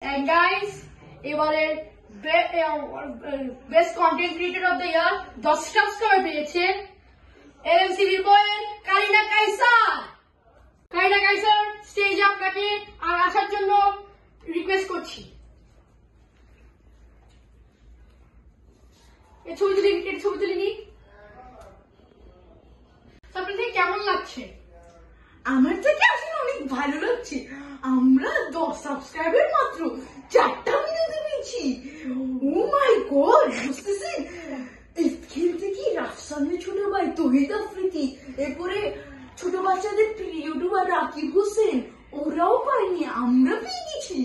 And guys, এবারের best content creator of the year 10 subscriber পেয়েছে এলএমসিবি বয়েন কারিনা কায়সার। কারিনা কায়সার, স্টেজে আপনাকে আর আসার জন্য রিকোয়েস্ট করছি। এই ছবি তুলে নি। আপনাদের কেমন লাগছে? আমার থেকে আসলে অনেক ভালো লাগছে। আমরা 10 সাবস্ক্রাইবার মাত্র 4টা ভিডিওতে পেয়েছি। ও মাই গড, বুঝতেছেন? এখান থেকে রাফসানের ছোট ভাই তহিদ আফ্রিদি, এরপরে ছোট বাচ্চাদের প্রিয় ইউটিউবার রাকিব হোসেন, ওরাও পায়নি, আমরা পেয়ে গেছি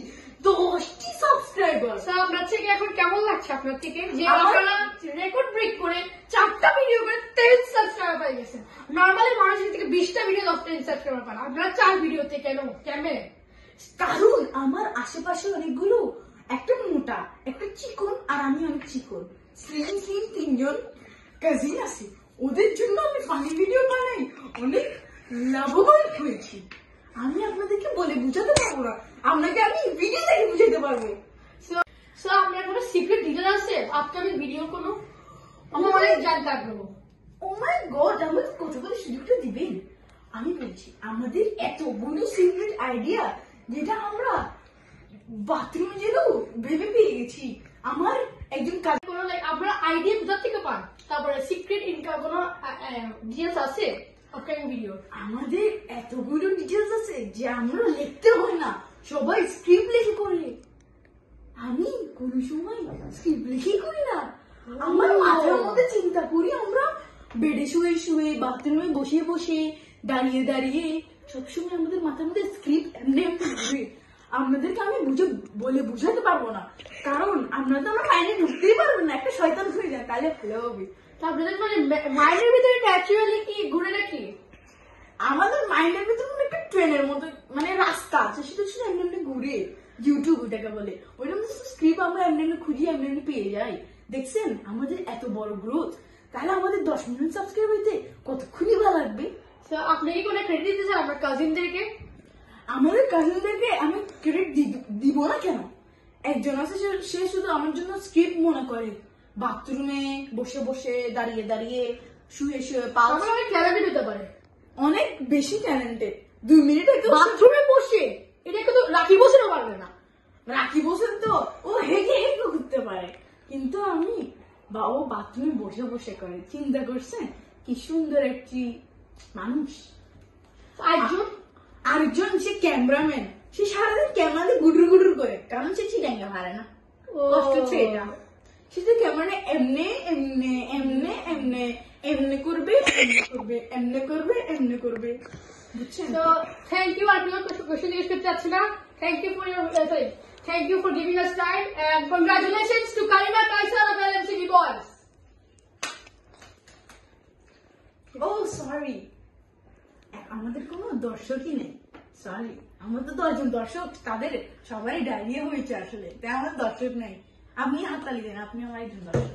10টি সাবস্ক্রাইবার। আপনার থেকে এখন কেমন লাগছে? আপনার থেকে যে আপনারা রেকর্ড ব্রেক করে 4টা ভিডিও করে 10 সাবস্ক্রাইবার পেয়ে গেছেন। নরমালি মানুষের থেকে 20টা ভিডিও 10 সাবস্ক্রাইবার পান, আপনারা 4 ভিডিওতে কেন? কারণ আমার আশেপাশে অনেকগুলো, একটা মোটা, একটা চিকন, আর আমি অনেক চিকন, স্লিম 3জন কাজিন আছে। ওদের জন্য আমি ফানি ভিডিও বানাই, অনেক লাভবান হয়েছি। আমি আপনাদেরকে বলে বুঝাতে পারবো না, আপনাকে আমি ভিডিও দেখে বুঝাতে পারবো। সো আপনার কোনো সিক্রেট ডিটেইল আছে আপকামিং ভিডিও কোনো? আমি অনেক জানতে আগ্রহ। ও মাই গড, আমাদের কতগুলো সুযোগটা দিবেন। আমি বলছি, আমাদের এতগুলো সিক্রেট আইডিয়া যেটা আমরা বাথরুমে যেও ভেবে পেয়ে গেছি। আমার একজন কাজ কোনো আপনারা আইডিয়া কোথা থেকে পান? তারপরে সিক্রেট ইনকাম কোনো ডিটেইলস আছে আপকামিং ভিডিও? আমাদের এতগুলো ডিটেলস আছে যে আমরা লিখতে হয় না, সবাই স্ক্রিপ্ট লিখে করে। আমি কোন সময় স্ক্রিপ্ট লিখে করি না, আমার মাথার মধ্যে চিন্তা করি। আমরা বেডে শুয়ে শুয়ে, বাথরুমে বসে বসে, দাঁড়িয়ে দাঁড়িয়ে, সবসময় আমাদের মাথার মধ্যে স্ক্রিপ্ট এমনি ঘুরে। আপনাদেরকে আমি বলে বুঝাতে পারবো না, কারণ আমরা তো আমার মাইন্ডে ঢুকতেই পারবো না। একটা শয়তান হয়ে যায়, তাহলে ভালো হবে। আপনাদের মানে মাইন্ডের ভিতরে ন্যাচুরালি কি ঘুরে নাকি? আমাদের মাইন্ডের ভিতরে একটা ট্রেনের মতো মানে রাস্তা আছে, সেটা শুধু এমনি এমনি ঘুরে। ইউটিউব ওটাকে বলে, ওইটা স্ক্রিপ্ট আমরা এমনি এমনি খুঁজি, এমনি এমনি পেয়ে যাই। দেখছেন আমাদের এত বড় গ্রোথ, তাহলে আমাদের 10 মিলিয়ন সাবস্ক্রাইব হইতে কতক্ষণই ভালো লাগবে। আপনি কি কোনো ক্রেডিট দিতে চান আপনার কাজিনদেরকে? আমাদের কাজিনদেরকে আমি ক্রেডিট দিব না কেন? একজন আছে, সে শুধু আমার জন্য স্ক্রিপ্ট মনে করে, বাথরুমে বসে বসে, দাঁড়িয়ে দাঁড়িয়ে, শুয়ে শুয়ে। অনেক ট্যালেন্টেড হতে পারে, অনেক বেশি ট্যালেন্টেড। 2 মিনিট বাথরুমে বসে, এটা কিন্তু রাকিব হোসেনও পারবে না। রাকিব হোসেন তো ও হেগে হেগে ঘুরতে পারে, কিন্তু আমি ও বাথরুমে বসে বসে করে। চিন্তা করছেন কি সুন্দর একটি মানুষ। আরেকজন সে ক্যামেরাম্যান, সে সারাদিন ক্যামেরাতে গুডুর গুডুর করে, কারণ সে চিটাঙ্গা পারে না। কষ্ট হচ্ছে এটা। সে তো ক্যামেরা এমনে এমনে এমনে এমনে এমনে করবে, এমনে করবে, এমনে করবে, এমনে করবে, বুঝছেন? So thank you. আর কোনো কোশ্চেন জিজ্ঞেস করতে চাচ্ছি না। Thank you for giving us time and congratulations to Karina Kaisar of LMCB Boys. Oh sorry, আমাদের কোনো দর্শকই নেই, সরি। আমাদের 10 জন দর্শক, তাদের সবাই ডায়রিয়া হয়েছে আসলে, তাই আমাদের দর্শক নেই। আপনি হাততালি দেন, আপনি আমার একজন দর্শক।